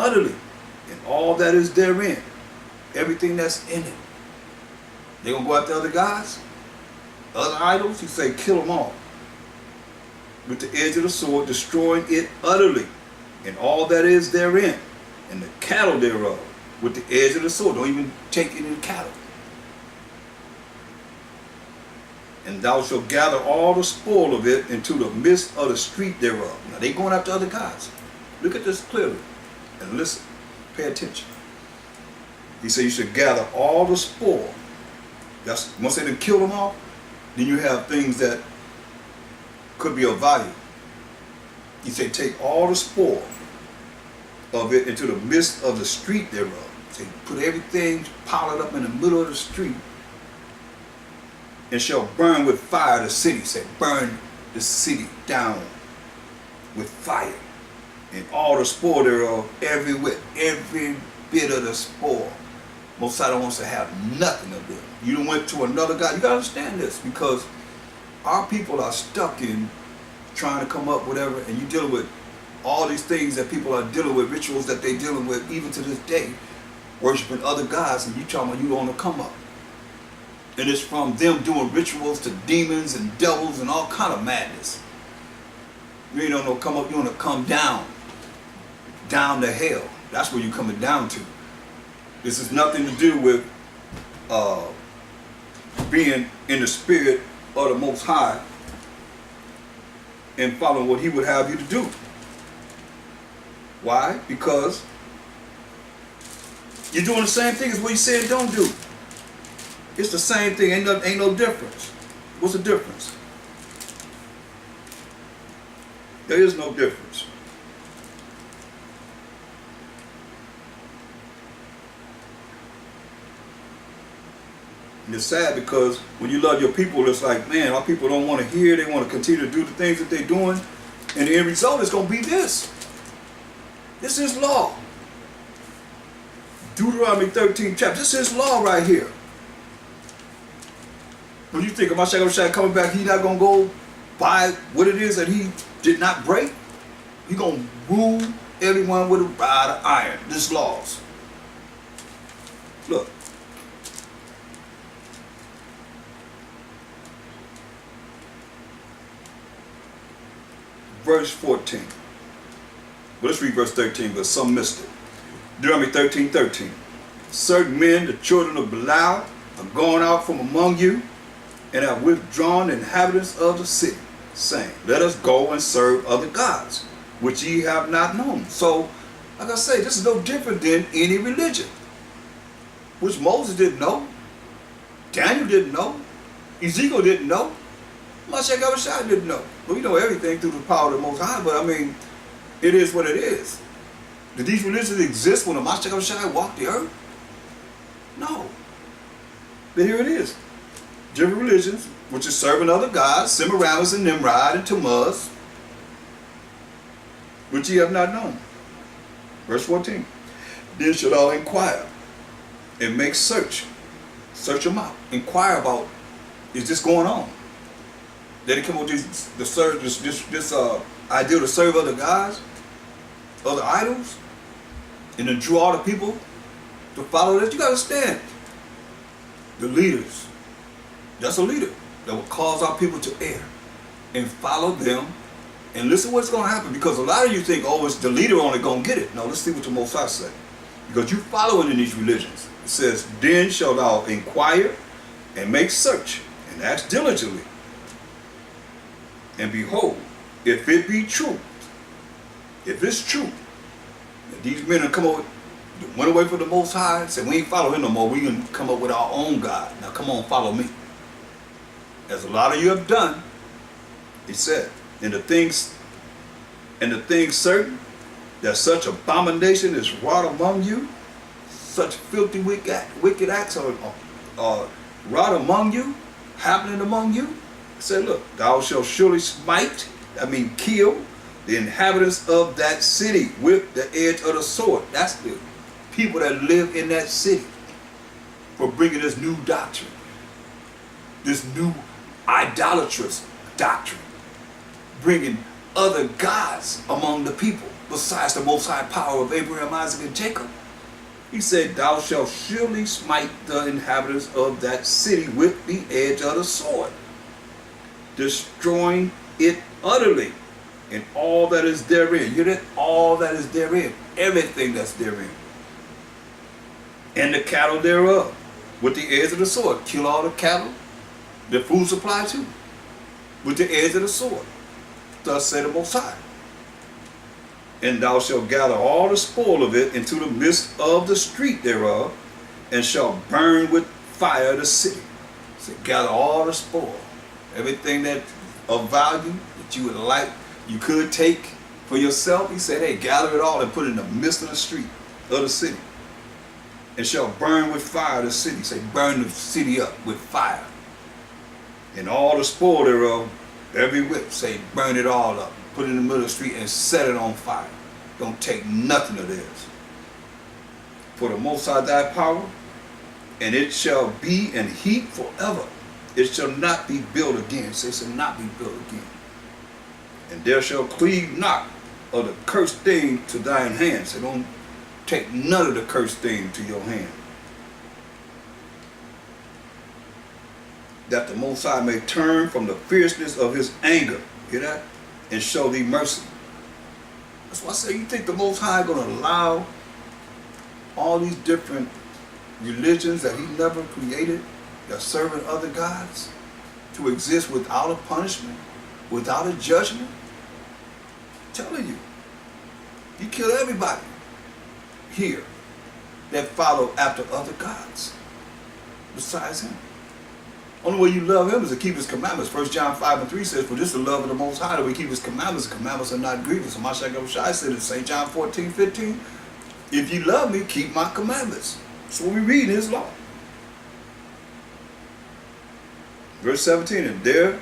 utterly, and all that is therein, everything that's in it. They're going to go after other gods, other idols. He say, kill them all with the edge of the sword, destroying it utterly, and all that is therein, and the cattle thereof, with the edge of the sword. Don't even take any cattle. And thou shalt gather all the spoil of it into the midst of the street thereof. Now they going after other gods. Look at this clearly and listen. Pay attention. He said you should gather all the spoil. That's once they didn't kill them all, then you have things that could be of value. He said take all the spoil of it into the midst of the street thereof. So put everything, pile it up in the middle of the street, and shall burn with fire the city. Say, burn the city down with fire, and all the spoil thereof, every bit of the spoil. Most High wants to have nothing of them. You done went to another God. You gotta understand this, because our people are stuck in trying to come up whatever, and you dealing with all these things that people are dealing with, rituals that they dealing with even to this day, worshiping other gods, and you talking about you on the come up. And it's from them doing rituals to demons and devils and all kind of madness. You ain't no come up, you want to come down to hell. That's where you're coming down to. This is nothing to do with being in the spirit of the Most High and following what He would have you to do. Why? Because you're doing the same thing as what He said don't do. It's the same thing. Ain't no difference. What's the difference? There is no difference. And it's sad because when you love your people, it's like, man, our people don't want to hear. They want to continue to do the things that they're doing. And the end result is going to be this. This is law. Deuteronomy 13 chapter. This is law right here. When you think of Mashiach coming back, He not going to go by what it is that He did not break. He going to rule everyone with a rod of iron. This laws. Look. Verse 14. Well, let's read verse 13, but some missed it. Deuteronomy 13:13. Certain men, the children of Belial, are gone out from among you, and have withdrawn the inhabitants of the city, saying, let us go and serve other gods, which ye have not known. So, like I say, this is no different than any religion, which Moses didn't know, Daniel didn't know, Ezekiel didn't know, Mashiach didn't know. Well, we know everything through the power of the Most High, but I mean, it is what it is. Did these religions exist when the Mashiach walked the earth? No. But here it is. Different religions, which is serving other gods, Semiramis and Nimrod and Tammuz, which ye have not known. Verse 14. Then shall thou inquire and make search. Search them out. Inquire about, is this going on? Did it come up with this idea to serve other gods, other idols, and to draw all the people to follow this? You got to understand. The leaders. That's a leader that will cause our people to err and follow them and listen what's going to happen. Because a lot of you think, oh, it's the leader only going to get it. No, let's see what the Most High say. Because you following in these religions. It says, then shalt thou inquire and make search and ask diligently. And behold, if it be true, if it's true, that these men have come over, went away from the Most High, and said, we ain't follow Him no more, we can come up with our own God. Now come on, follow me. As a lot of you have done, He said, and the things certain, that such abomination is wrought among you, such filthy wicked acts are wrought among you, happening among you. He said, look, thou shalt surely smite, kill the inhabitants of that city with the edge of the sword. That's the people that live in that city for bringing this new doctrine, this new idolatrous doctrine, bringing other gods among the people. besides the Most High power of Abraham, Isaac, and Jacob? He said, thou shalt surely smite the inhabitants of that city with the edge of the sword, destroying it utterly, and all that is therein. You know, all that is therein, everything that's therein, and the cattle thereof, with the edge of the sword. Kill all the cattle, the food supply too, with the edge of the sword. Thus said the Most High. And thou shalt gather all the spoil of it into the midst of the street thereof, and shalt burn with fire the city. So gather all the spoil, everything that of value that you would like, you could take for yourself. He said, hey, gather it all and put it in the midst of the street of the city, and shall burn with fire the city. Say, burn the city up with fire. And all the spoil thereof, every whip, say, burn it all up. Put it in the middle of the street and set it on fire. Don't take nothing of theirs. For the Most High thy power, and it shall be in heat forever. It shall not be built again. Say, it shall not be built again. And there shall cleave not of the cursed thing to thine hand. So don't take none of the cursed thing to your hand. That the Most High may turn from the fierceness of his anger. Hear that? And show thee mercy. That's why I say, you think the Most High going to allow all these different religions that he never created, that serving other gods, to exist without a punishment, without a judgment? I'm telling you, he killed everybody here that follow after other gods besides him. Only way you love him is to keep his commandments. 1 John 5:3 says, for this is the love of the Most High, that we keep his commandments. The commandments are not grievous. And Mashiach Yahushua said in St. John 14:15, if you love me, keep my commandments. That's what we read in his law. Verse 17, and there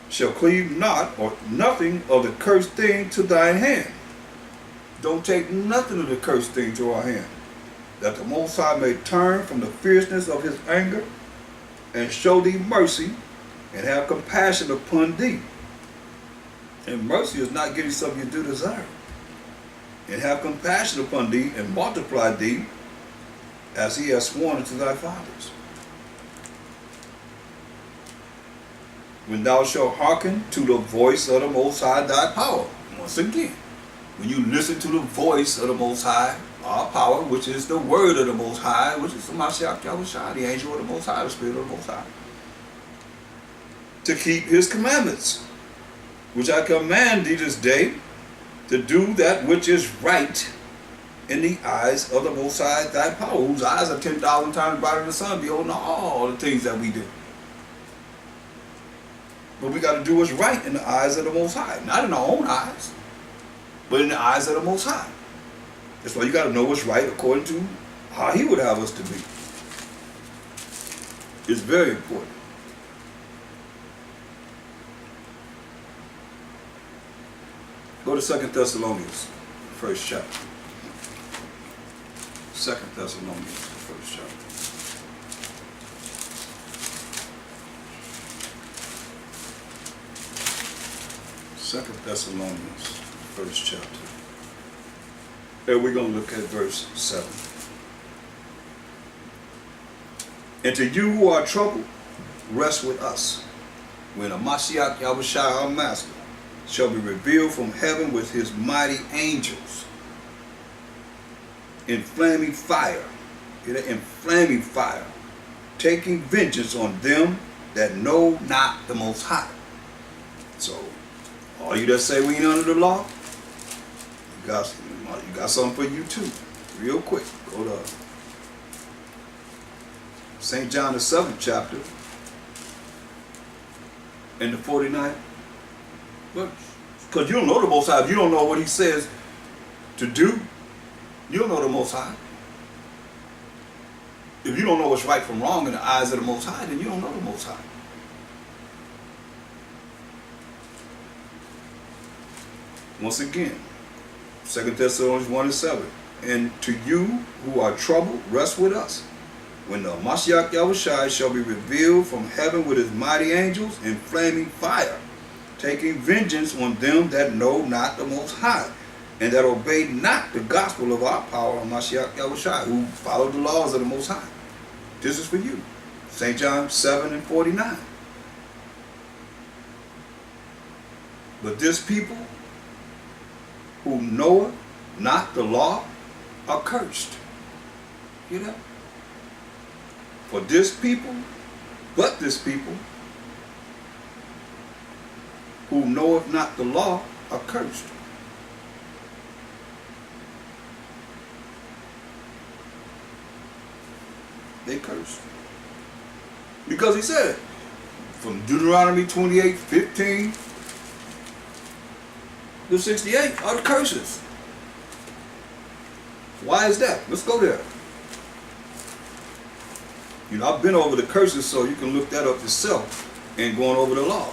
shall cleave not or nothing of the cursed thing to thine hand. Don't take nothing of the cursed thing to our hand, that the Most High may turn from the fierceness of his anger, and show thee mercy, and have compassion upon thee. And mercy is not getting something you do deserve. And have compassion upon thee, and multiply thee, as he has sworn unto thy fathers. When thou shalt hearken to the voice of the Most High thy power. Once again, when you listen to the voice of the Most High, our power, which is the word of the Most High, which is the Mashiach Yahushua, the angel of the Most High, the spirit of the Most High, to keep his commandments, which I command thee this day, to do that which is right in the eyes of the Most High thy power, whose eyes are 10,000 times brighter than the sun, beholding all the things that we do. But we got to do what's right in the eyes of the Most High, not in our own eyes, but in the eyes of the Most High. That's why you got to know what's right according to how he would have us to be. It's very important. Go to 2 Thessalonians, first chapter. 2 Thessalonians, first chapter. 2 Thessalonians, first chapter. And we're going to look at verse 7. And to you who are troubled, rest with us, when a Mashiach Yahushua our Master shall be revealed from heaven with his mighty angels in flaming fire, in flaming fire, taking vengeance on them that know not the Most High. So, all you that say we ain't under the law, you got something for you too. Real quick, go to St. John the 7th chapter and the 49th. But because you don't know the Most High, if you don't know what he says to do, you don't know the Most High. If you don't know what's right from wrong in the eyes of the Most High, then you don't know the Most High. Once again, 2 Thessalonians 1:7. And to you who are troubled, rest with us, when the Mashiach Yahushua shall be revealed from heaven with his mighty angels in flaming fire, taking vengeance on them that know not the Most High, and that obeyed not the gospel of our power, Mashiach Yahushua, who followed the laws of the Most High. This is for you. St. John 7:49. But this people who know not the law are cursed. You know? For this people, but this people who knoweth not the law are cursed. They cursed. Because he said, from Deuteronomy 28:15 to 68 are the curses. Why is that? Let's go there. You know, I've been over the curses, so you can look that up yourself and going over the law.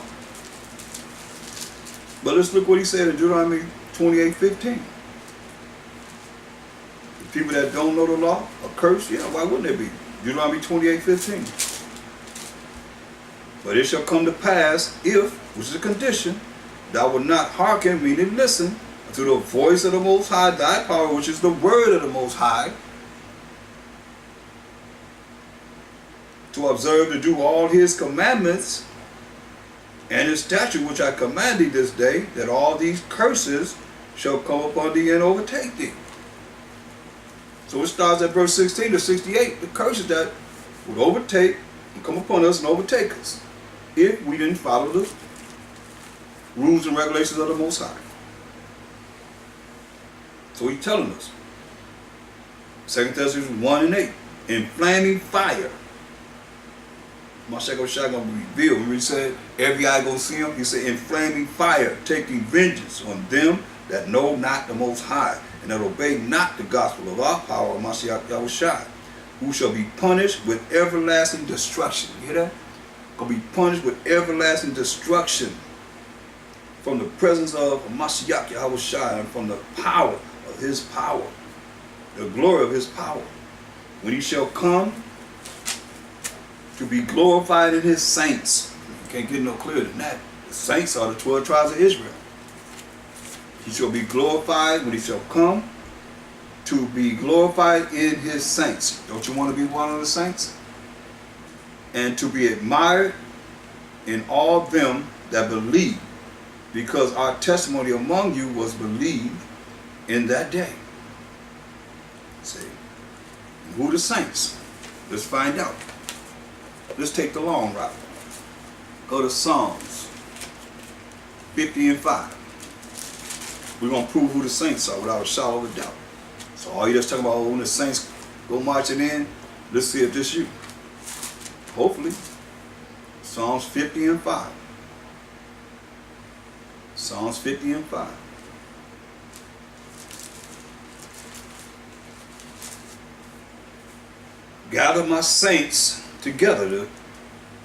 But let's look what he said in Deuteronomy 28:15. The people that don't know the law are cursed. Yeah, why wouldn't they be? Deuteronomy 28:15. But it shall come to pass if, which is a condition, thou wilt not hearken, meaning listen, to the voice of the Most High, thy power, which is the word of the Most High, to observe to do all his commandments and his statute which I command thee this day, that all these curses shall come upon thee and overtake thee. So it starts at verse 16 to 68, the curses that would overtake and come upon us and overtake us if we didn't follow the rules and regulations of the Most High. So he's telling us, 2 Thessalonians 1:8, in flaming fire. Mashiach Yahushua going to be revealed. When he said, every eye going to see him, he said, in flaming fire, taking vengeance on them that know not the Most High, and that obey not the gospel of our power, Mashiach Yahushua, who shall be punished with everlasting destruction. You hear that? Going to be punished with everlasting destruction from the presence of Mashiach Yahushua and from the power of his power, the glory of his power. When he shall come to be glorified in his saints. You can't get no clearer than that. The saints are the 12 tribes of Israel. He shall be glorified when he shall come to be glorified in his saints. Don't you want to be one of the saints? And to be admired in all them that believe, because our testimony among you was believed in that day. See? And who the saints? Let's find out. Let's take the long route. Go to Psalms 50:5. We're going to prove who the saints are without a shadow of a doubt. So all you just talking about when the saints go marching in, let's see if this you. Hopefully. Psalms 50:5. Psalms 50:5. Gather my saints together.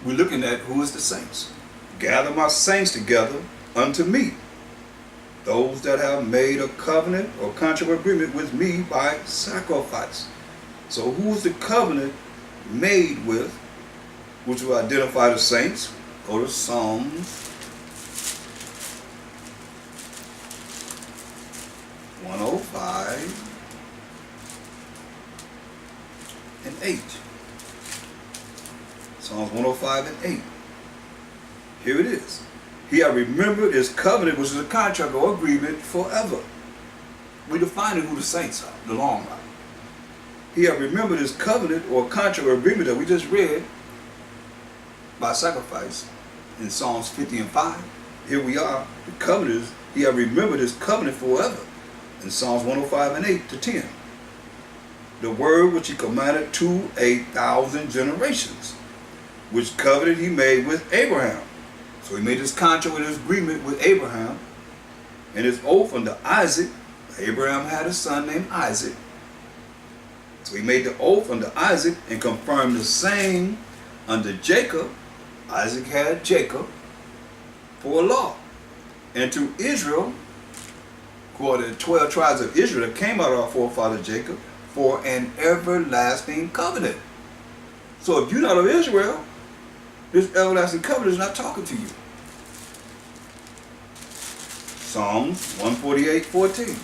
We're looking at who is the saints. Gather my saints together unto me, those that have made a covenant or contract agreement with me by sacrifice. So who's the covenant made with, which will identify the saints? Go to Psalms 105:8. Psalms 105:8. Here it is. He had remembered his covenant, which is a contract or agreement forever. We defining who the saints are, the long run. He had remembered his covenant or contract or agreement that we just read by sacrifice in Psalms 50:5. Here we are. The covenant is, he had remembered his covenant forever in Psalms 105:8 to 10. The word which he commanded to 1,000 generations, which covenant he made with Abraham. So he made his contract with his agreement with Abraham and his oath unto Isaac. Abraham had a son named Isaac. So he made the oath unto Isaac and confirmed the same unto Jacob. Isaac had Jacob for a law. And to Israel, for the 12 tribes of Israel that came out of our forefather Jacob, for an everlasting covenant. So if you're not of Israel, this everlasting covenant is not talking to you. Psalms 148:14.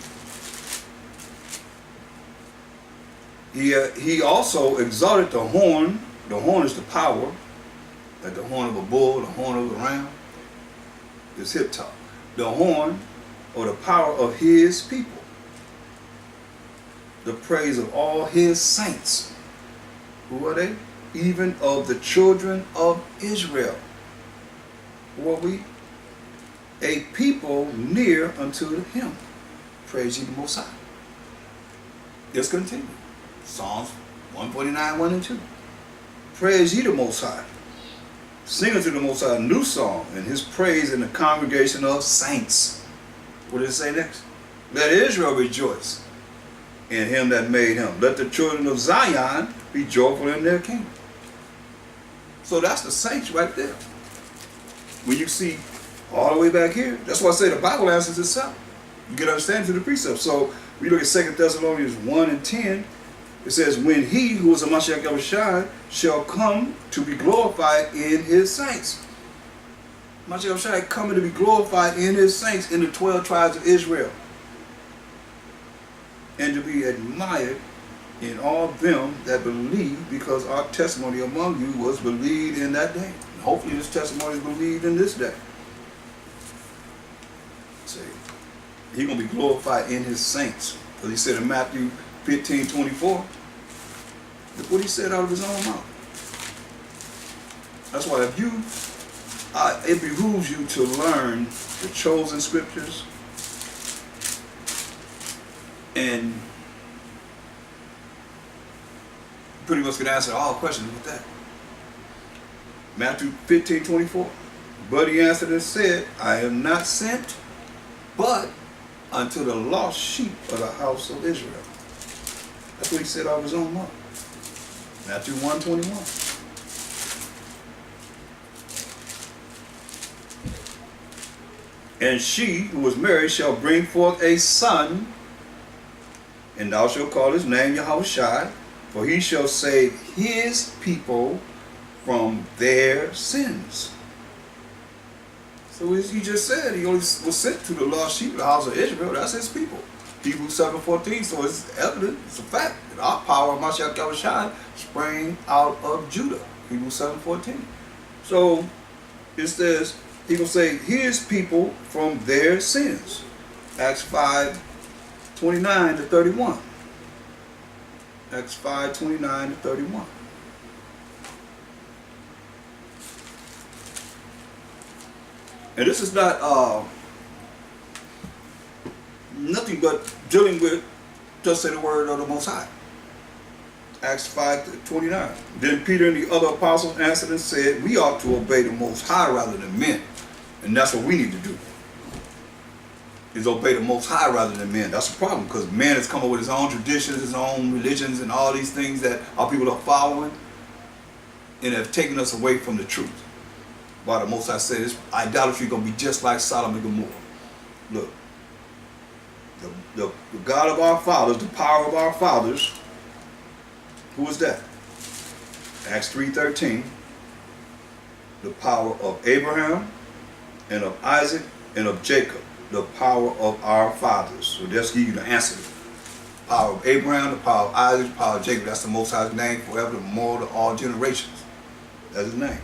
He also exalted the horn. The horn is the power, like the horn of a bull, the horn of a ram. It's hip top. The horn, or the power of his people. The praise of all his saints. Who are they? Even of the children of Israel. Who are we? A people near unto him. Praise ye the Most High. Let's continue. Psalms 149, 1 and 2. Praise ye the Most High. Sing unto the Most High a new song, and his praise in the congregation of saints. What does it say next? Let Israel rejoice in him that made him. Let the children of Zion be joyful in their king. So that's the saints right there. When you see all the way back here, that's why I say the Bible answers itself. You get understanding to the precepts. So we look at 2 Thessalonians 1 and 10. It says, when he who is a Mashiach Yahushua shall come to be glorified in his saints. Mashiach Yahushua coming to be glorified in his saints in the 12 tribes of Israel. And to be admired in all them that believe, because our testimony among you was believed in that day. And hopefully this testimony is believed in this day. See, he's going to be glorified in his saints. Because he said in Matthew 15:24, look what he said out of his own mouth. That's why if you, it behooves you to learn the chosen scriptures and pretty much can answer all questions with that. Matthew 15:24. But he answered and said, I am not sent, but unto the lost sheep of the house of Israel. That's what he said out of his own mouth. Matthew 1:21. And she who was married shall bring forth a son, and thou shalt call his name Yahushua, for he shall save his people from their sins. So as he just said, he only was sent to the lost sheep of the house of Israel. That's his people. Hebrews 7:14. So it's evident, it's a fact that our power of Mashiach Yahushua sprang out of Judah. Hebrews 7:14. So it says he will save his people from their sins. Acts 5:29 to 31. Acts 5:29 to 31. And this is not nothing but dealing with, just say the word of the Most High. Acts 5:29. Then Peter and the other apostles answered and said, we ought to obey the Most High rather than men. And that's what we need to do, is obey the Most High rather than men. That's the problem, because man has come up with his own traditions, his own religions, and all these things that our people are following, and have taken us away from the truth. Why the Most High said this idolatry going to be just like Sodom and Gomorrah. Look, the God of our fathers, the power of our fathers, who is that? Acts 3:13. The power of Abraham and of Isaac and of Jacob, the power of our fathers. So that's give you the answer. The power of Abraham, the power of Isaac, the power of Jacob. That's the Most High's name forever, more to all generations. That's his name.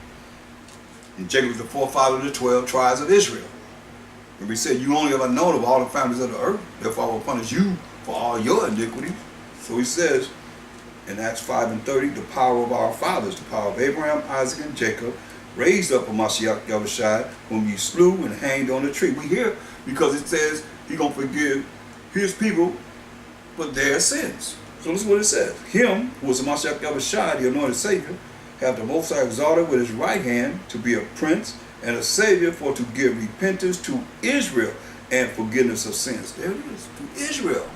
And Jacob is the forefather of the 12 tribes of Israel. And we said, you only have known of all the families of the earth, therefore I will punish you for all your iniquities. So he says in Acts 5:30, the power of our fathers, the power of Abraham, Isaac, and Jacob, raised up a Mashiach Yahushua, whom ye slew and hanged on the tree. We hear because it says he's going to forgive his people for their sins. So this is what it says. Him, who was the Mashiach Yahushua, the anointed Savior, have the Most High exalted with his right hand to be a prince and a savior, for to give repentance to Israel and forgiveness of sins. There it is, to Israel.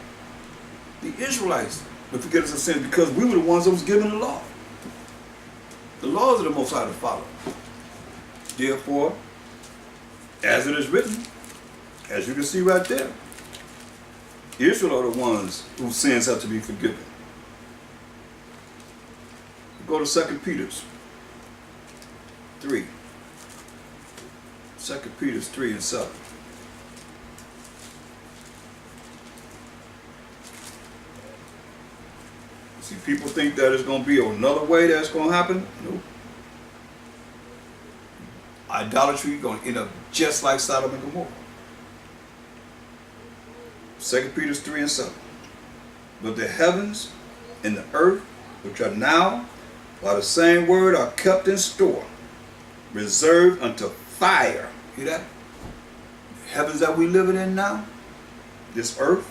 The Israelites, the forgiveness of sins, because we were the ones that was given the law. The laws of the Most High to follow. Therefore, as it is written, as you can see right there, Israel are the ones whose sins have to be forgiven. Go to 2 Peter 3. 2 Peter 3 and 7. See, people think that it's going to be another way that's going to happen. Nope. Idolatry is going to end up just like Sodom and Gomorrah. 2 Peter 3 and 7. But the heavens and the earth, which are now, by the same word, are kept in store, reserved unto fire. Hear that? The heavens that we living in now, this earth,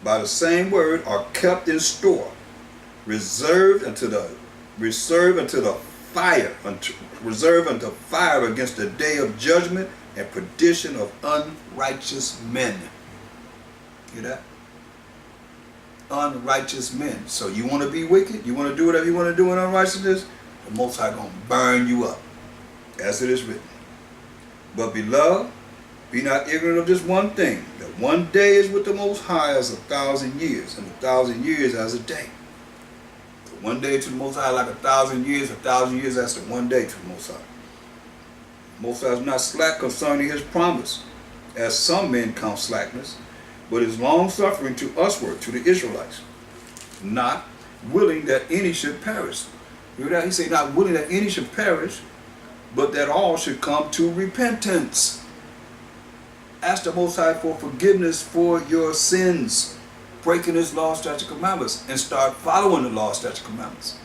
by the same word, are kept in store, reserved unto the fire, reserved unto fire against the day of judgment and perdition of unrighteous men. Hear that? Unrighteous men. So you want to be wicked? You want to do whatever you want to do in unrighteousness? The Most High going to burn you up, as it is written. But beloved, be not ignorant of this one thing, that one day is with the Most High as 1,000 years, and 1,000 years as a day. So one day to the Most High like 1,000 years, 1,000 years as to one day to the Most High. The Most High is not slack concerning his promise, as some men count slackness, but is long-suffering to usward, to the Israelites, not willing that any should perish. You hear that? He said, not willing that any should perish, but that all should come to repentance. Ask the Most High for forgiveness for your sins, breaking his law, statute, commandments, and start following the law, statute, commandments.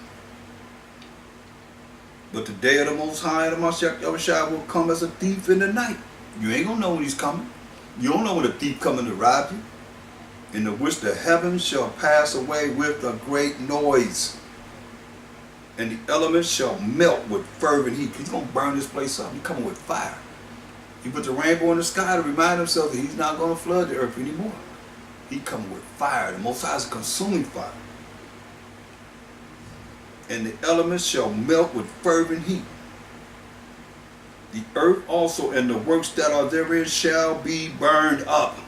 But the day of the Most High and the Mashiach Yahushua will come as a thief in the night. You ain't gonna know when he's coming. You don't know when the thief coming to rob you. In the which the heavens shall pass away with a great noise, and the elements shall melt with fervent heat. He's gonna burn this place up. He's coming with fire. He put the rainbow in the sky to remind himself that he's not going to flood the earth anymore. He coming with fire. The Most High is a consuming fire. And the elements shall melt with fervent heat. The earth also and the works that are therein shall be burned up.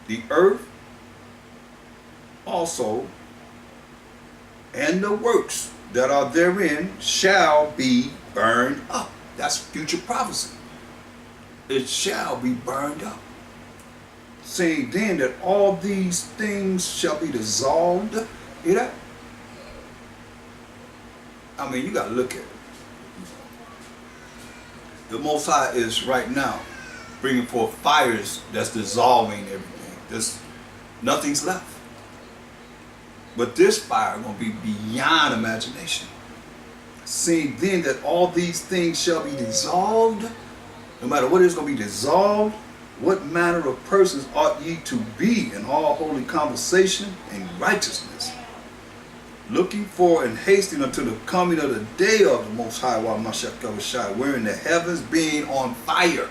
The earth also and the works that are therein shall be burned up. That's future prophecy. It shall be burned up. Saying then that all these things shall be dissolved. Hear that? I mean, you got to look at it. The Most High is right now bringing forth fires that's dissolving everything. Nothing's left. But this fire is going to be beyond imagination. Seeing then that all these things shall be dissolved, no matter what is going to be dissolved, what manner of persons ought ye to be in all holy conversation and righteousness, looking for and hasting unto the coming of the day of the Most High, wherein the heavens being on fire.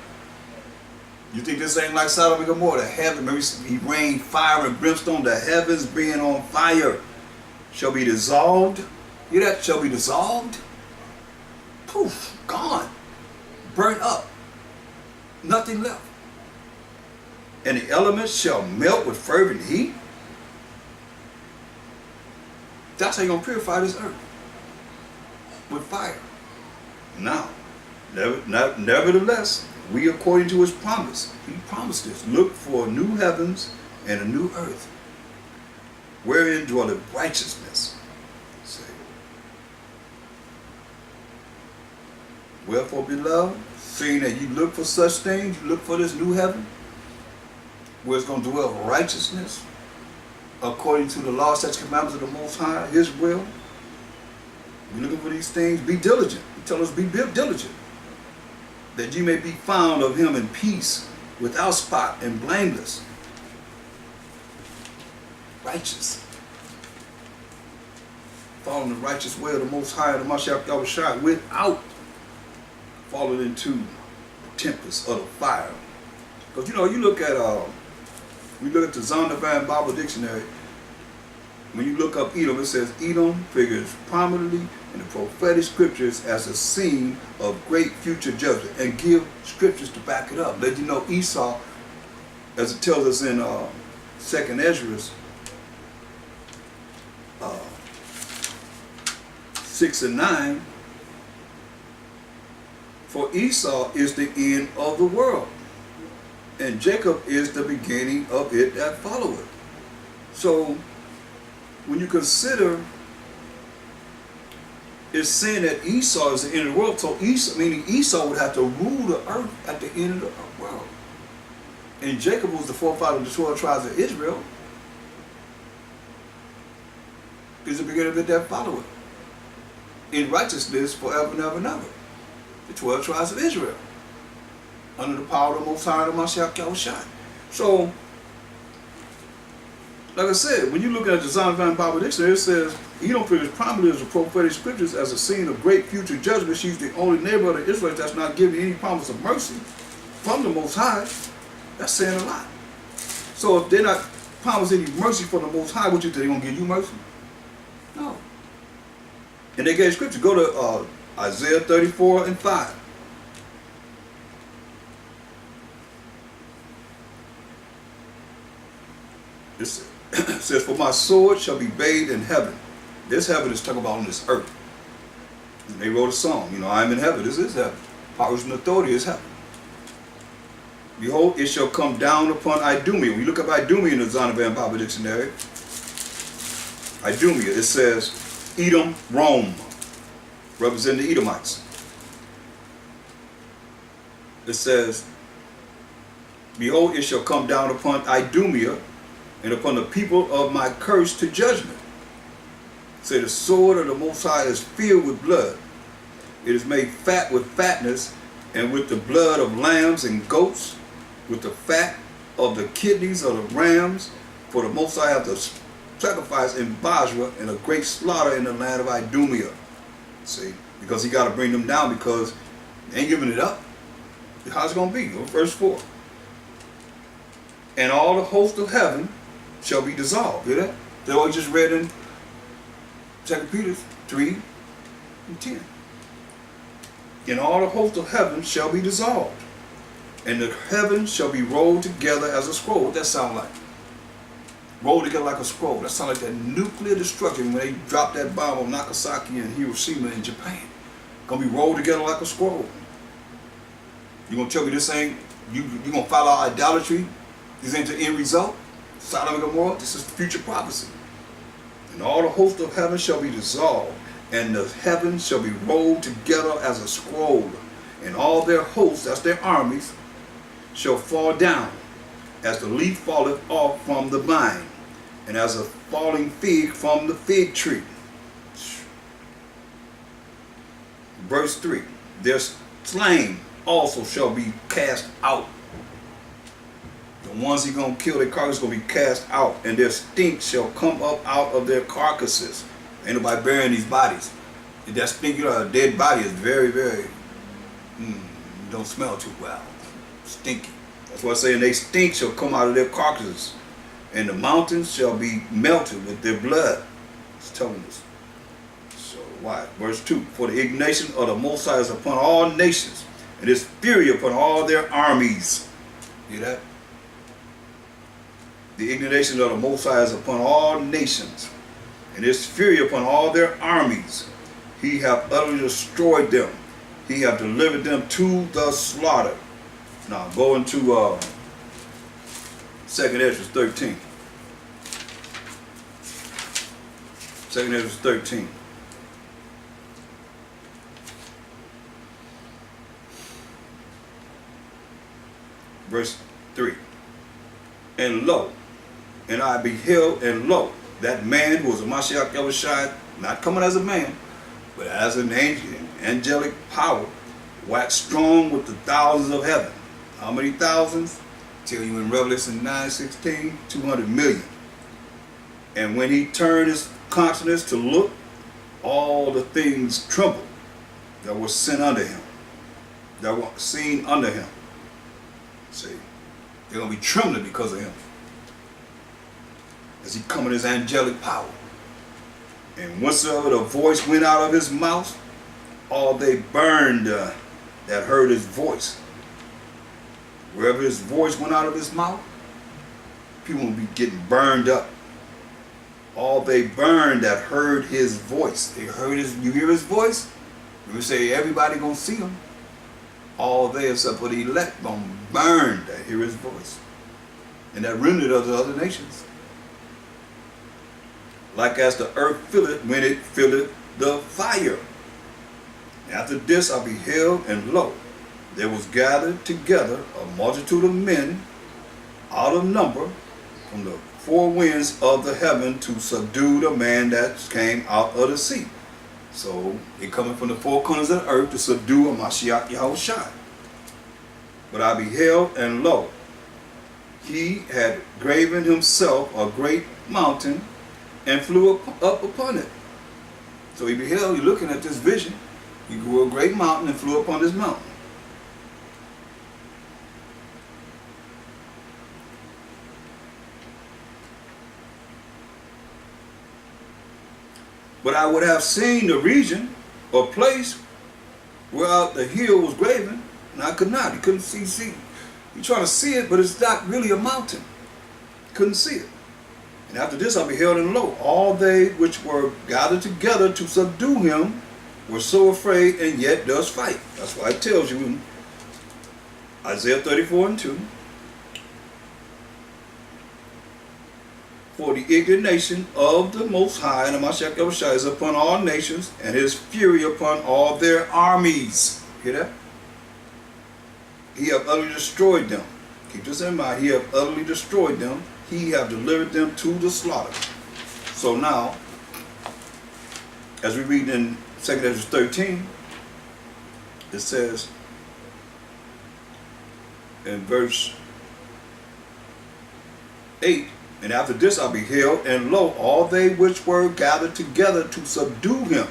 You think this ain't like Sodom and Gomorrah? The heaven, remember he rained fire and brimstone, the heavens being on fire shall be dissolved. Hear that? Shall be dissolved. Poof, gone. Burnt up. Nothing left. And the elements shall melt with fervent heat. That's how you're going to purify this earth. With fire. Now, nevertheless, we according to his promise, he promised this, look for new heavens and a new earth, wherein dwelleth righteousness. Say, wherefore, beloved, seeing that you look for such things, you look for this new heaven, where it's going to dwell righteousness, according to the law, statutes, commandments of the Most High, his will. You're looking for these things, be diligent. He tells us, be diligent, that you may be found of him in peace, without spot and blameless. Righteous. Following the righteous way of the Most High, the Mashiach Yahushua, without falling into the tempest of the fire. Because you look at we look at the Zondervan Bible Dictionary. When you look up Edom, it says Edom figures prominently in the prophetic scriptures as a scene of great future judgment, and give scriptures to back it up. Let you know Esau, as it tells us in 2nd Ezra 6 and 9, for Esau is the end of the world. and Jacob is the beginning of it that followeth. So when you consider, it's saying that Esau is the end of the world. So Esau, meaning Esau would have to rule the earth at the end of the world. And Jacob was the forefather of the 12 tribes of Israel. Is the beginning of it that followeth. In righteousness forever and ever and ever. The 12 tribes of Israel. Under the power of the Most High, the Mashiach Yahushua. So, like I said, when you look at the Zondervan Bible Dictionary, it says, Edom figures prominently as the prophetic scriptures as a scene of great future judgment. She's the only neighbor of the Israelites that's not giving any promise of mercy from the Most High. That's saying a lot. So if they're not promising any mercy from the Most High, what you think, they're going to give you mercy? No. And they gave scripture. Go to Isaiah 34 and 5. It says, for my sword shall be bathed in heaven. This heaven is talking about on this earth. And they wrote a song, you know, I am in heaven. This is heaven. Powers and authority is heaven. Behold, it shall come down upon Idumea. When you look up Idumea in the Zondervan Bible Dictionary, Idumea, it says, Edom, Rome, representing the Edomites. It says, behold, it shall come down upon Idumea, and upon the people of my curse to judgment. Say the sword of the Most High is filled with blood. It is made fat with fatness, and with the blood of lambs and goats, with the fat of the kidneys of the rams. For the Most High hath the sacrifice in Basra, and a great slaughter in the land of Idumea. See, because he got to bring them down, because they ain't giving it up. How's it going to be? Verse 4. And all the host of heaven shall be dissolved. Hear that? That's what we just read in 2 Peter 3 and 10. And all the host of heaven shall be dissolved, and the heavens shall be rolled together as a scroll. What that sound like? Rolled together like a scroll. That sound like that nuclear destruction when they dropped that bomb on Nagasaki and Hiroshima in Japan. Gonna be rolled together like a scroll. You gonna tell me this ain't, you gonna follow idolatry? This ain't the end result? Sodom and Gomorrah? This is future prophecy. And all the host of heaven shall be dissolved, and the heavens shall be rolled together as a scroll, and all their hosts, that's their armies, shall fall down, as the leaf falleth off from the vine, and as a falling fig from the fig tree. Verse 3, their slain also shall be cast out. The ones he's going to kill, their carcass going to be cast out, and their stink shall come up out of their carcasses. Ain't nobody burying these bodies. And that stink, you know, a dead body is very, very, don't smell too well. Stinky. That's why I say, and they stink shall come out of their carcasses, and the mountains shall be melted with their blood. It's telling us. So why? Verse 2, for the indignation of the Most High is upon all nations, and his fury upon all their armies. Hear that? The indignation of the Most High is upon all nations, and his fury upon all their armies. He hath utterly destroyed them. He hath delivered them to the slaughter. Now go into 2 Ezra 13. 2 Ezra 13. Verse 3. And lo, and I beheld, and lo, that man who was a Mashiach Yahushua, not coming as a man, but as an angel, angelic power, waxed strong with the thousands of heaven. How many thousands? Tell you in Revelation 9:16, 200 million. And when he turned his countenance to look, all the things trembled that were sent unto him, that were seen under him. See, they're going to be trembling because of him, as he come in his angelic power. And whatsoever the voice went out of his mouth, all they burned that heard his voice. Wherever his voice went out of his mouth, people will be getting burned up. All they burned that heard his voice. They heard his, you hear his voice? We say everybody gonna see him. All they except for the elect gonna burn that hear hear his voice. And that remnant of the other nations. Like as the earth filleth when it filleth the fire. After this I beheld, and lo, there was gathered together a multitude of men out of number from the four winds of the heaven to subdue the man that came out of the sea. So he coming from the four corners of the earth to subdue a Mashiach Yahushua. But I beheld, and lo, he had graven himself a great mountain and flew up upon it. So he beheld, you're looking at this vision. He grew a great mountain and flew upon this mountain. But I would have seen the region or place where the hill was graven, and I could not. He couldn't see. You're trying to see it, but it's not really a mountain. Couldn't see it. And after this I beheld, and lo, all they which were gathered together to subdue him were so afraid, and yet does fight. That's why it tells you in Isaiah 34:2. For the indignation of the Most High and the Mashiach Yahushua is upon all nations, and his fury upon all their armies. Hear that? He have utterly destroyed them. Keep this in mind. He have utterly destroyed them. He have delivered them to the slaughter. So now, as we read in 2 Ezra 13, it says in verse 8, and after this I beheld, and lo, all they which were gathered together to subdue him.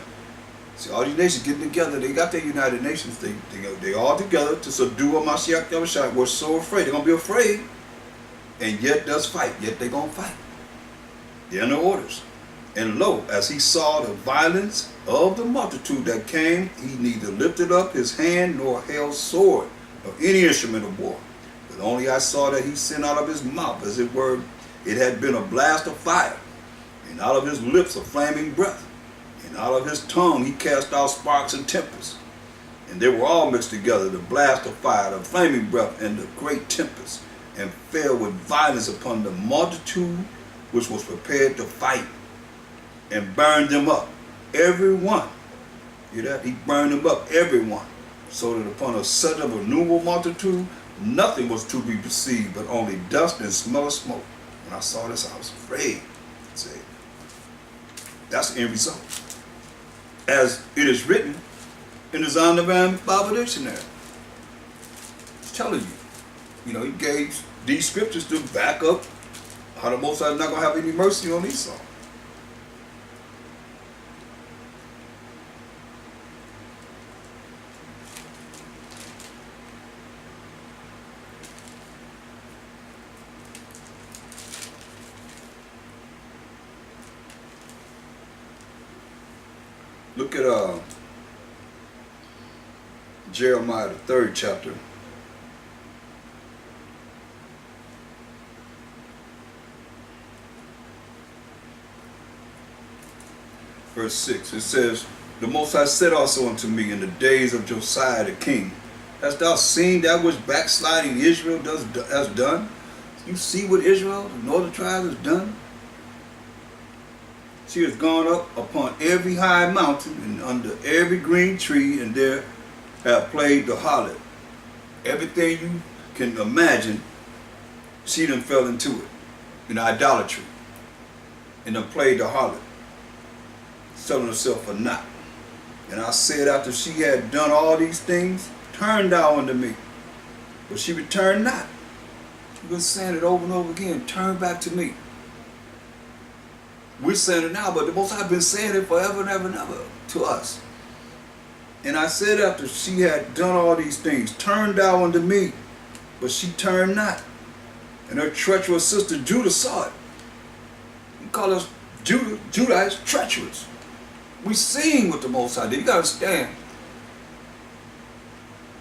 See, all these nations getting together, they got their United Nations. They all together to subdue a Mashiach Yahushua. We're so afraid. They're going to be afraid, and yet does fight. Yet they're going to fight. They're under orders. And lo, as he saw the violence of the multitude that came, he neither lifted up his hand nor held sword or any instrument of war. But only I saw that he sent out of his mouth, as it were, it had been a blast of fire, and out of his lips a flaming breath, and out of his tongue he cast out sparks and tempests. And they were all mixed together, the blast of fire, the flaming breath, and the great tempest, and fell with violence upon the multitude which was prepared to fight, and burned them up, every one. Hear that? He burned them up, every one, so that upon a sudden of a innumerable multitude, nothing was to be perceived, but only dust and smell of smoke. When I saw this, I was afraid. See, that's the end result. As it is written in the Zondervan Bible Dictionary. It's telling you, he gave these scriptures to back up how the Most High is not going to have any mercy on Esau. Look at Jeremiah, the 3rd chapter. Verse 6, it says, the Most High said also unto me in the days of Josiah the king, hast thou seen that which backsliding Israel has done? You see what Israel, the northern tribe, has done? She has gone up upon every high mountain and under every green tree, and there have played the harlot. Everything you can imagine, she done fell into it, in idolatry, and done played the harlot, selling herself for naught. And I said, after she had done all these things, turn thou unto me. But she returned not. We've been saying it over and over again, turn back to me. We're saying it now, but the Most High has been saying it forever and ever and ever to us. And I said, after she had done all these things, turn thou unto me. But she turned not. And her treacherous sister Judah saw it. We call us Judah is treacherous. We seen what the Most High did. You got to understand.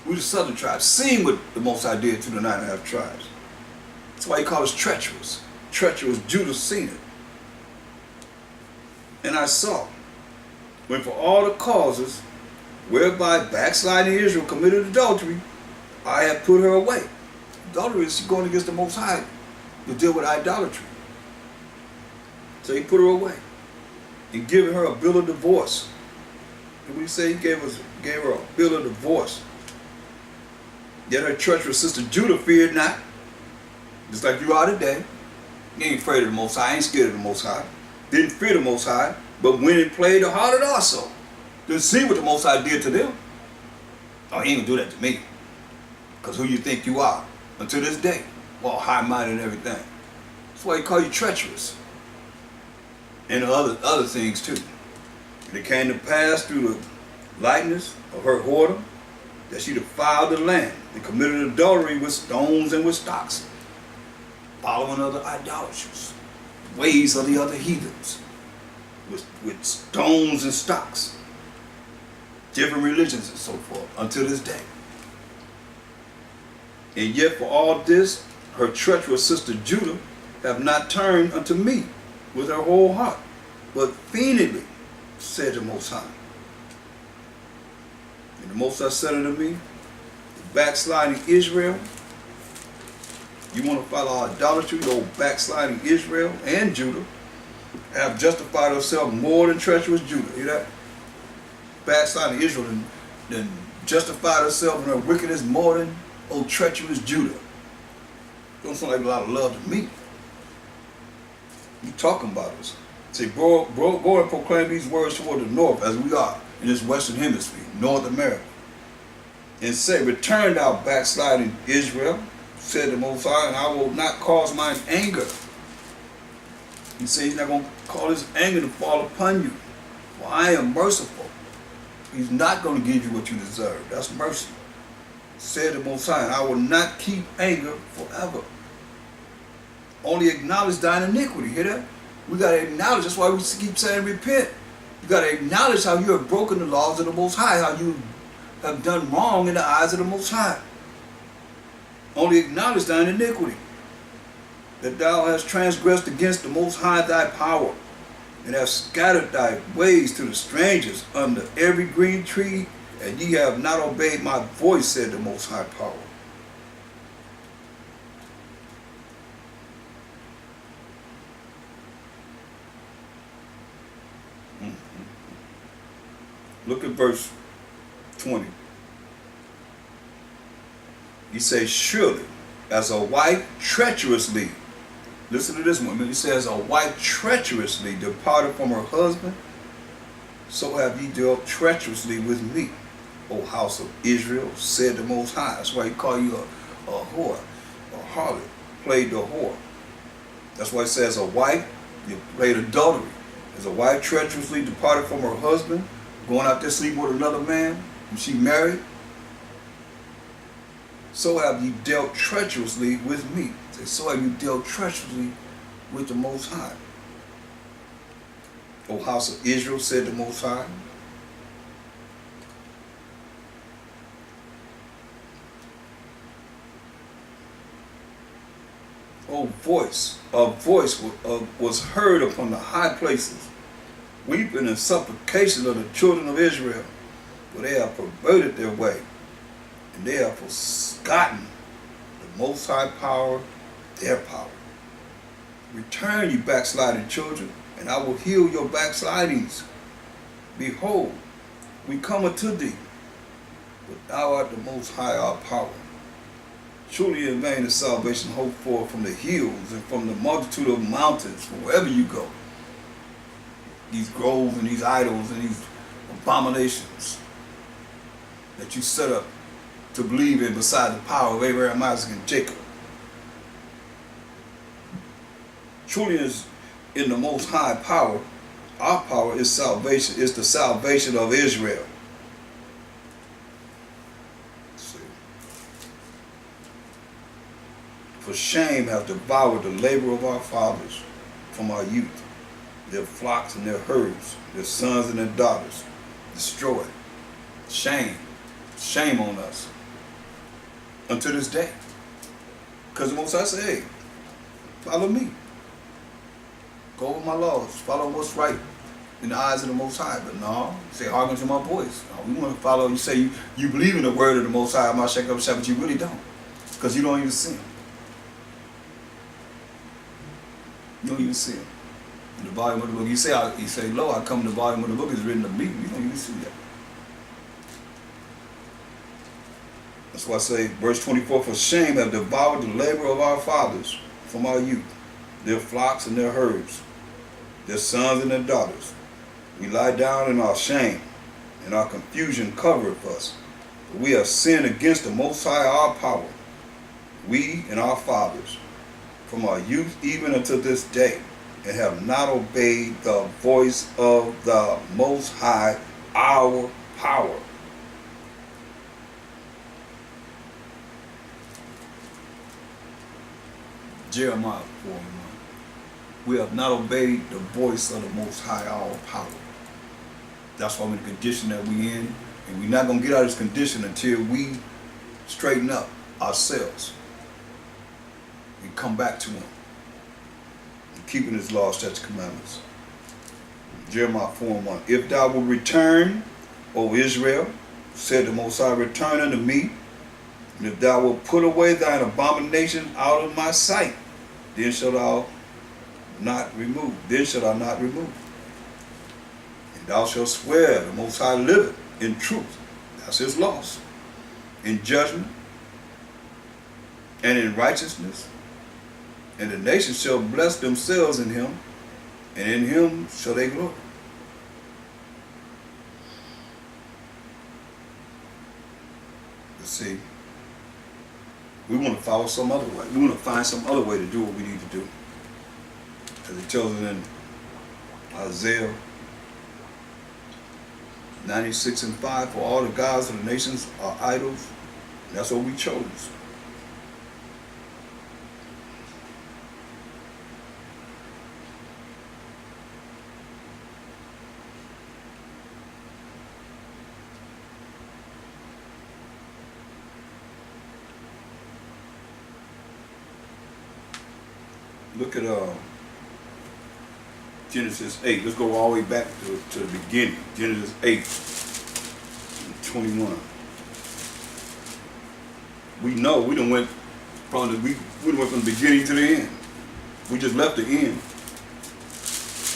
We the southern tribes seen what the Most High did to the 9.5 tribes. That's why he called us treacherous. Treacherous Judah seen it. And I saw, when for all the causes whereby backsliding Israel committed adultery, I have put her away. Adultery is going against the Most High to deal with idolatry. So he put her away and giving her a bill of divorce. And we say he gave her a bill of divorce. Yet her treacherous sister Judah feared not, just like you are today. You ain't afraid of the Most High, ain't scared of the Most High. Didn't fear the Most High, but went and played the harlot also. Didn't see what the Most High did to them. Oh, he ain't gonna do that to me. Because who you think you are? Until this day. Well, high-minded and everything. That's why he call you treacherous. And other things too. And it came to pass through the lightness of her whoredom that she defiled the land and committed adultery with stones and with stocks, following other idolatries, ways of the other heathens, with stones and stocks, different religions and so forth, until this day. And yet for all this, her treacherous sister Judah have not turned unto me with her whole heart, but fiendly, said the Most High. And the Most High said unto me, the backsliding Israel, you want to follow idolatry, the old backsliding Israel and Judah, have justified herself more than treacherous Judah. Hear that? Backsliding Israel then justified herself in her wickedness more than old treacherous Judah. Don't sound like a lot of love to me. You talking about us. Say, go and proclaim these words toward the north, as we are in this Western Hemisphere, North America. And say, return thou backsliding Israel, said the Most High, and I will not cause mine anger. He said he's not going to call his anger to fall upon you. For I am merciful. He's not going to give you what you deserve. That's mercy. Said the Most High, and I will not keep anger forever. Only acknowledge thine iniquity. Hear that? We got to acknowledge. That's why we keep saying repent. You got to acknowledge how you have broken the laws of the Most High, how you have done wrong in the eyes of the Most High. Only acknowledge thine iniquity, that thou hast transgressed against the Most High thy power, and hast scattered thy ways to the strangers under every green tree, and ye have not obeyed my voice, said the Most High power. Look at verse 20. He says, surely, as a wife treacherously, listen to this one, he says, a wife treacherously departed from her husband, so have ye dealt treacherously with me, O house of Israel, said the Most High. That's why he call you a whore, a harlot, played the whore. That's why it says a wife, you played adultery. As a wife treacherously departed from her husband, going out there sleeping with another man, and she married, so have you dealt treacherously with me. So have you dealt treacherously with the Most High. O house of Israel, said the Most High. O voice, a voice was heard upon the high places, weeping and supplication of the children of Israel, for they have perverted their way, and they have forgotten the Most High power, their power. Return, you backsliding children, and I will heal your backslidings. Behold, we come unto thee, but thou art the Most High, our power. Truly in vain is salvation hoped for from the hills and from the multitude of mountains, from wherever you go. These groves and these idols and these abominations that you set up to believe in beside the power of Abraham, Isaac, and Jacob. Truly is in the Most High power. Our power is salvation, is the salvation of Israel. For shame hath devoured the labor of our fathers from our youth, their flocks and their herds, their sons and their daughters, destroyed. Shame. Shame on us. Unto this day. Because the Most High said, hey, follow me. Go over my laws. Follow what's right in the eyes of the Most High. But no, say, hearken to my voice. No, we want to follow. You say you believe in the word of the Most High, but you really don't. Because you don't even see him. You don't even see him. In the volume of the book, he say, lo, I come in the volume of the book is written of me. You don't even see that. That's why I say, verse 24, for shame have devoured the labor of our fathers from our youth, their flocks and their herds, their sons and their daughters. We lie down in our shame, and our confusion covereth us. For we have sinned against the Most High our power, we and our fathers, from our youth even unto this day, and have not obeyed the voice of the Most High our power. Jeremiah 4:1. We have not obeyed the voice of the Most High our power. That's why we're in the condition that we're in, and we're not going to get out of this condition until we straighten up ourselves. We come back to him, keeping his laws, statutes, commandments. Jeremiah 4:1. If thou wilt return, O Israel, said the Most High, return unto me, and if thou wilt put away thine abomination out of my sight, then shalt thou not remove. Then shalt thou not remove. And thou shalt swear the Most High liveth in truth. That's his laws. In judgment and in righteousness. And the nations shall bless themselves in him, and in him shall they glory. Let's see. We want to follow some other way. We want to find some other way to do what we need to do. As it tells us in Isaiah 96:5, for all the gods of the nations are idols. And that's what we chose. Look at Genesis 8. Let's go all the way back to the beginning. Genesis 8:21. We know we done went from the beginning to the end. We just left the end.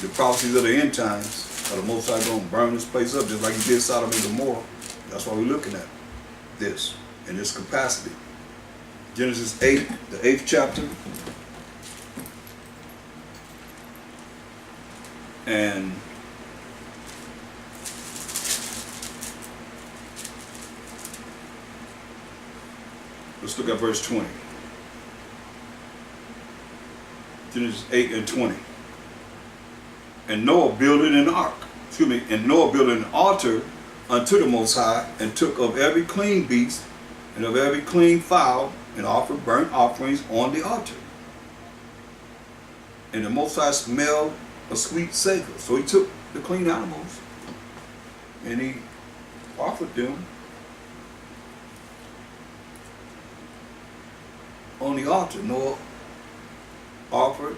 The prophecies of the end times are the Most High going to burn this place up just like he did Sodom and Gomorrah. That's why we're looking at this in this capacity. Genesis 8, the 8th chapter. And let's look at verse 20. Genesis 8:20. And Noah builded an ark. And Noah built an altar unto the Most High, and took of every clean beast and of every clean fowl, and offered burnt offerings on the altar. And the Most High smelled a sweet savor. So he took the clean animals and he offered them on the altar. Noah offered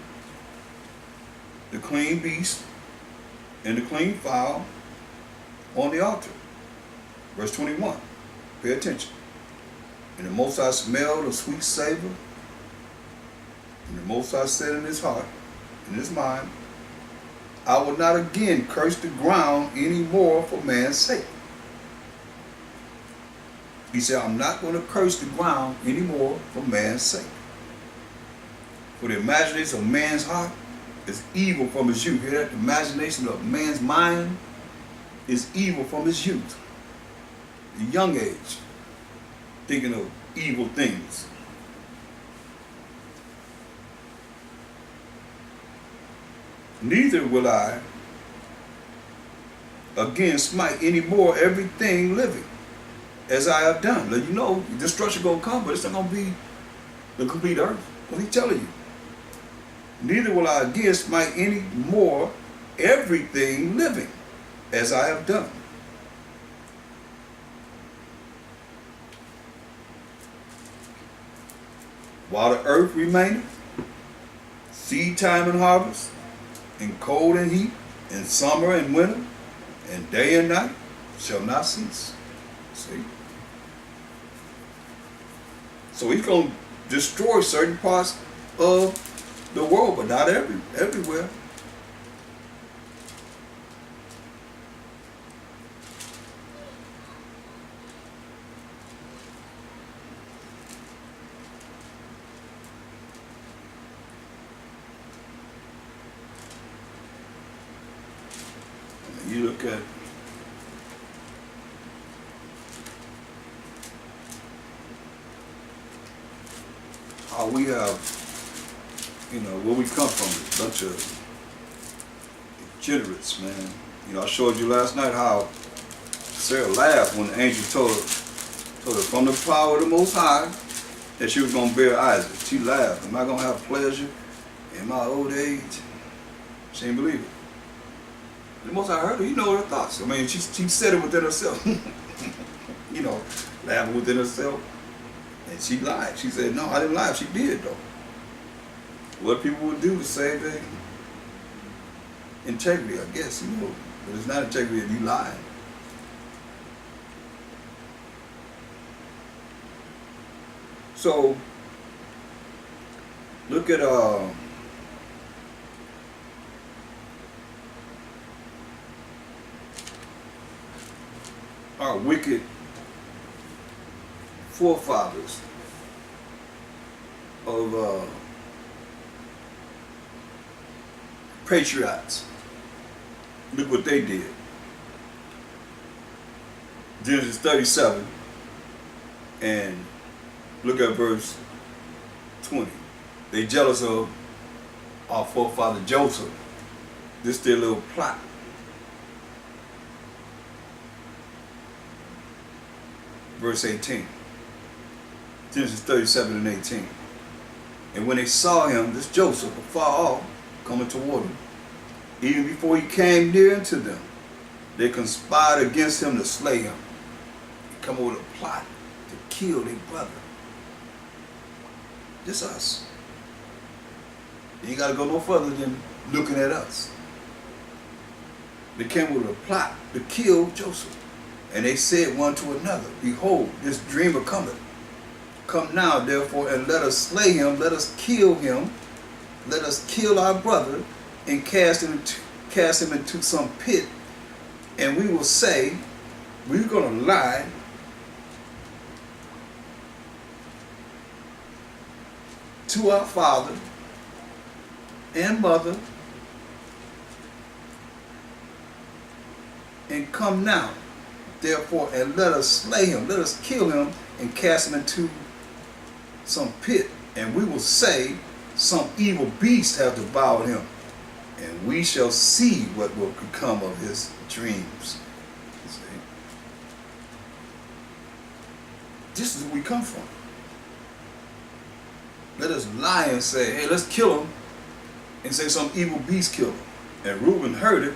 the clean beast and the clean fowl on the altar. Verse 21. Pay attention. And the Most High smelled a sweet savor. And the Most High said in his heart, in his mind, I will not again curse the ground any more for man's sake. He said, I'm not going to curse the ground anymore for man's sake. For the imagination of man's heart is evil from his youth. Hear that? The imagination of man's mind is evil from his youth. The young age, thinking of evil things. Neither will I again smite any more everything living, as I have done. Let you know, destruction gonna come, but it's not gonna be the complete earth. What he's telling you. Neither will I again smite any more everything living, as I have done. While the earth remaineth, seed time and harvest, and cold and heat, and summer and winter, and day and night shall not cease. See? So he's going to destroy certain parts of the world, but not everywhere. You look at how we have, where we come from, a bunch of degenerates, man. I showed you last night how Sarah laughed when the angel told her from the power of the Most High that she was going to bear Isaac. She laughed. Am I going to have pleasure in my old age? She didn't believe it. The Most High heard her. He know her thoughts. I mean, she said it within herself. Laughing within herself. And she lied. She said, no, I didn't lie. She did, though. What people would do to save their integrity, I guess, But it's not integrity if you lie. So, look at our wicked forefathers of patriots. Look what they did. Genesis 37 and look at verse 20. They jealous of our forefather Joseph. This their little plot. Verse 18. Genesis 37 and 18. And when they saw him, this Joseph, afar off, coming toward them, even before he came near unto them, they conspired against him to slay him. They come with a plot to kill their brother. Just us. You ain't got to go no further than looking at us. They came with a plot to kill Joseph. And they said one to another, behold, this dreamer cometh. Come now, therefore, and let us slay him, let us kill him, let us kill our brother, and cast him into some pit. And we will say, we're going to lie to our father and mother, and come now, therefore, and let us slay him, let us kill him, and cast him into some pit, and we will say, some evil beast hath devoured him, and we shall see what will become of his dreams. See? This is where we come from. Let us lie and say, hey, let's kill him, and say some evil beast killed him. And Reuben heard it,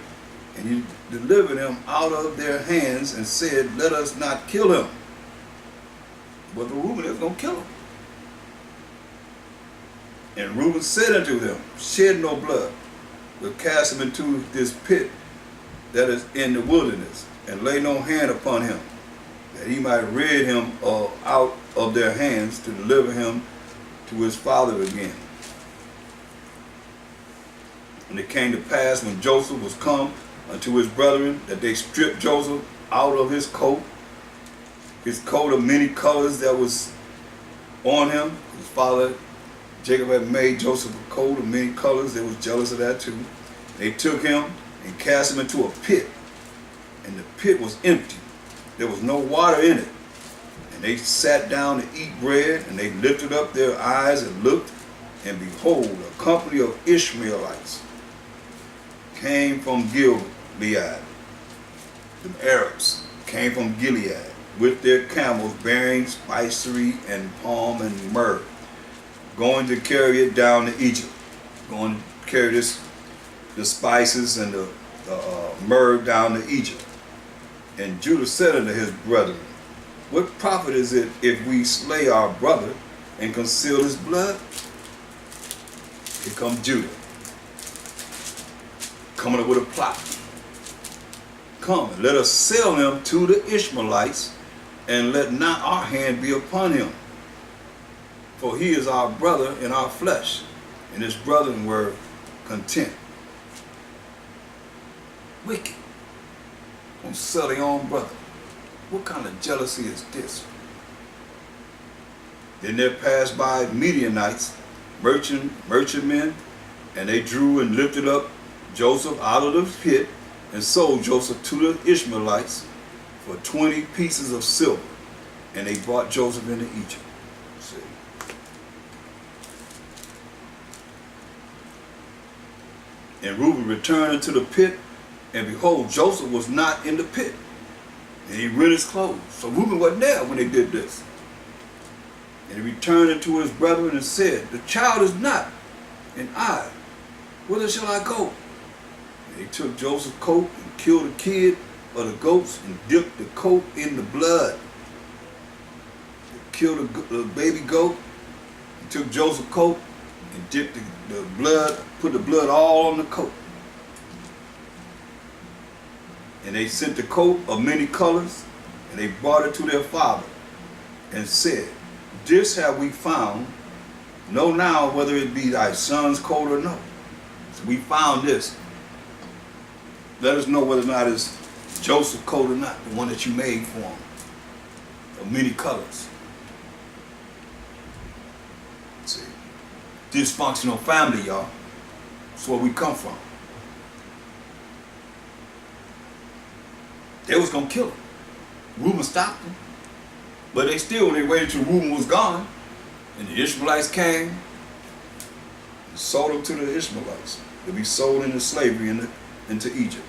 and he delivered him out of their hands and said, let us not kill him. But the Reuben is going to kill him. And Reuben said unto them, shed no blood, but cast him into this pit that is in the wilderness, and lay no hand upon him, that he might rid him out of their hands to deliver him to his father again. And it came to pass when Joseph was come unto his brethren, that they stripped Joseph out of his coat of many colors that was on him. His father Jacob had made Joseph a coat of many colors. They was jealous of that too. They took him and cast him into a pit, and the pit was empty. There was no water in it. And they sat down to eat bread, and they lifted up their eyes and looked, and behold, a company of Ishmaelites came from Gilead. The Arabs came from Gilead with their camels bearing spicery and palm and myrrh, going to carry it down to Egypt, going to carry the spices and the myrrh down to Egypt. And Judah said unto his brethren, what profit is it if we slay our brother and conceal his blood? Here comes Judah, coming up with a plot. Come, and let us sell him to the Ishmaelites, and let not our hand be upon him. for he is our brother in our flesh. And his brethren were content. Wicked. Gonna sell their own brother. What kind of jealousy is this? Then there passed by Midianites, merchantmen, and they drew and lifted up Joseph out of the pit and sold Joseph to the Ishmaelites for 20 pieces of silver. And they brought Joseph into Egypt. See? And Reuben returned into the pit, and behold, Joseph was not in the pit. And he rent his clothes. So Reuben wasn't there when they did this. And he returned unto his brethren and said, the child is not, and I, whither shall I go? And they took Joseph's coat and killed the kid of the goats and dipped the coat in the blood. They killed the baby goat and took Joseph's coat and dipped the blood, put the blood all on the coat. And they sent the coat of many colors, and they brought it to their father, and said, this have we found. Know now whether it be thy son's coat or no. So we found this. Let us know whether or not it's Joseph's coat or not, the one that you made for him, of many colors. See, dysfunctional family, y'all. That's where we come from. They was gonna kill him. Reuben stopped him. But they waited till Reuben was gone. And the Ishmaelites came and sold him to the Ishmaelites to be sold into slavery into Egypt.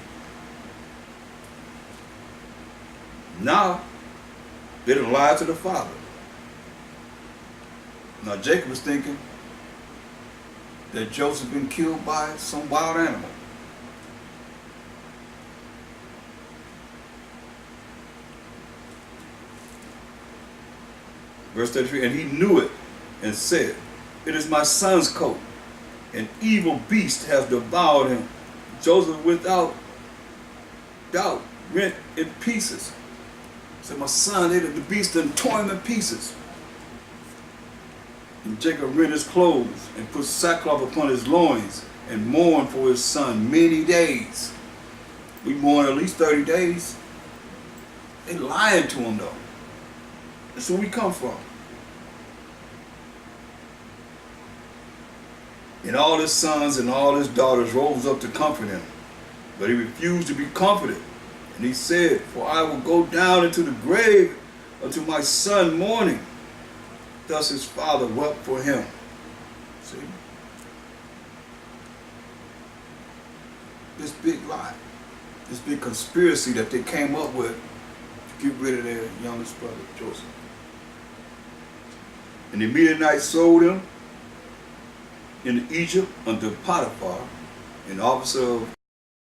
Now, they done lied to the father. Now Jacob was thinking that Joseph been killed by some wild animal. Verse 33, and he knew it and said, it is my son's coat. An evil beast has devoured him. Joseph without doubt rent in pieces. He said, my son, the beast done tore him in pieces. And Jacob rent his clothes and put sackcloth upon his loins and mourned for his son many days. We mourn at least 30 days. They lying to him though. That's where we come from. And all his sons and all his daughters rose up to comfort him. But he refused to be comforted. And he said, for I will go down into the grave unto my son mourning. Thus his father wept for him. See? This big lie. This big conspiracy that they came up with to get rid of their youngest brother, Joseph. And the Midianites sold him in Egypt unto Potiphar, an officer of